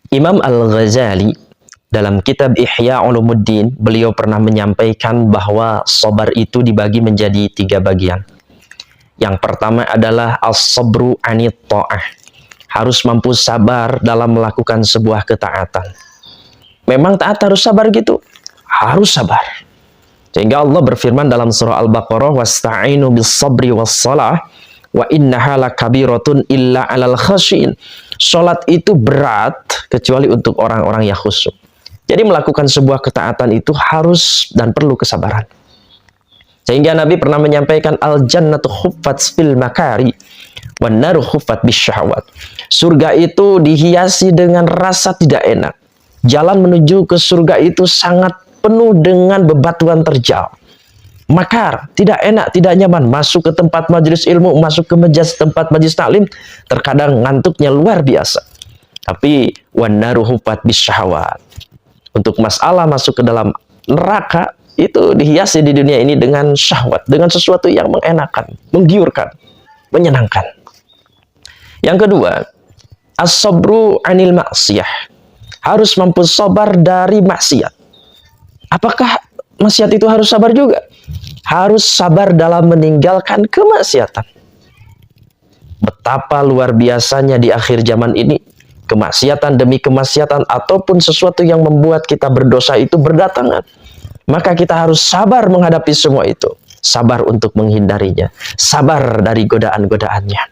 Imam Al-Ghazali dalam kitab Ihya Ulumuddin, beliau pernah menyampaikan bahwa sabar itu dibagi menjadi 3 bagian. Yang pertama adalah as-sabru anit ta'ah. Harus mampu sabar dalam melakukan sebuah ketaatan. Memang taat harus sabar gitu? Harus sabar. Sehingga Allah berfirman dalam surah Al-Baqarah, wasta'inu bis-sabri was-salah wa innaha lakabiratun illa 'alal khasyin. Salat itu berat kecuali untuk orang-orang yang khusyuk. Jadi melakukan sebuah ketaatan itu harus dan perlu kesabaran. Sehingga Nabi pernah menyampaikan al-jannatu khuffat fil makari wan naru khuffat bisyahwat. Surga itu dihiasi dengan rasa tidak enak. Jalan menuju ke surga itu sangat penuh dengan bebatuan terjal. Makar, tidak enak, tidak nyaman. Masuk ke tempat majelis ilmu, masuk ke tempat majelis taklim, terkadang ngantuknya luar biasa. Tapi wan naru khuffat bisyahwat. Untuk masalah masuk ke dalam neraka itu dihiasi di dunia ini dengan syahwat, dengan sesuatu yang mengenakan, menggiurkan, menyenangkan. Yang kedua, as-sabru anil maksiyah. Harus mampu sabar dari maksiat. Apakah maksiat itu harus sabar juga? Harus sabar dalam meninggalkan kemaksiatan. Betapa luar biasanya di akhir zaman ini, kemaksiatan demi kemaksiatan ataupun sesuatu yang membuat kita berdosa itu berdatangan. Maka kita harus sabar menghadapi semua itu. Sabar untuk menghindarinya. Sabar dari godaan-godaannya.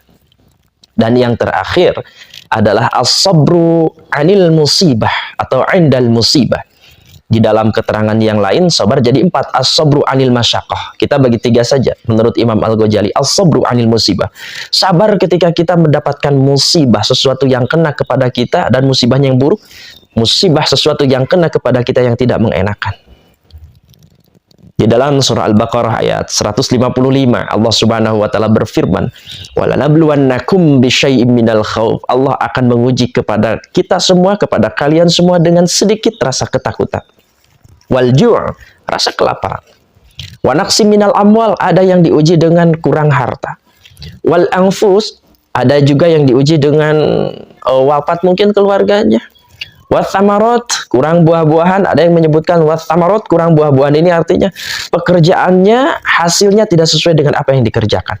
Dan yang terakhir adalah as-sabru anil musibah atau indal musibah. Di dalam keterangan yang lain, sabar jadi 4. As-sabru anil masyaqqah. Kita bagi 3 saja menurut Imam Al-Ghazali. As-sabru anil musibah. Sabar ketika kita mendapatkan musibah, sesuatu yang kena kepada kita dan musibahnya yang buruk. Musibah sesuatu yang kena kepada kita yang tidak mengenakan. Di dalam surah Al-Baqarah ayat 155, Allah Subhanahu wa taala berfirman, "Walanabluwannakum bisyai'im minal khauf." Allah akan menguji kepada kita semua, kepada kalian semua dengan sedikit rasa ketakutan. Wal ju', rasa kelaparan. Wa naqsim minal amwal, ada yang diuji dengan kurang harta. Wal anfus, ada juga yang diuji dengan wafat mungkin keluarganya. Wasamarot, kurang buah-buahan. Ada yang menyebutkan wasamarot, kurang buah-buahan. Ini artinya pekerjaannya, hasilnya tidak sesuai dengan apa yang dikerjakan.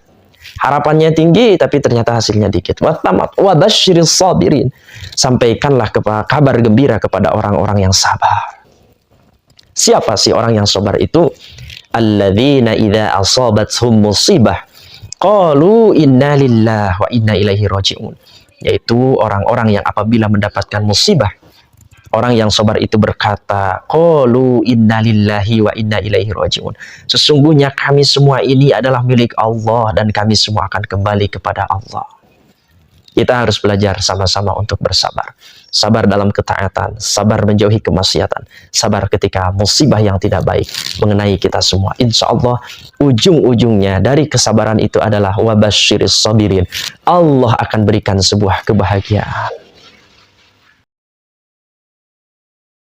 Harapannya tinggi, tapi ternyata hasilnya dikit. Wasamat, wabashiris sabirin. Sampaikanlah kabar gembira kepada orang-orang yang sabar. Siapa sih orang yang sabar itu? Alladzina idza asabathum musibah qalu inna lillahi wa inna ilaihi raji'un. Yaitu orang-orang yang apabila mendapatkan musibah, orang yang sabar itu berkata, qalu inna lillahi wa inna ilaihi raji'un. Sesungguhnya kami semua ini adalah milik Allah dan kami semua akan kembali kepada Allah. Kita harus belajar sama-sama untuk bersabar. Sabar dalam ketaatan, sabar menjauhi kemaksiatan, sabar ketika musibah yang tidak baik mengenai kita semua. Insya Allah ujung-ujungnya dari kesabaran itu adalah wabashiris sabirin. Allah akan berikan sebuah kebahagiaan.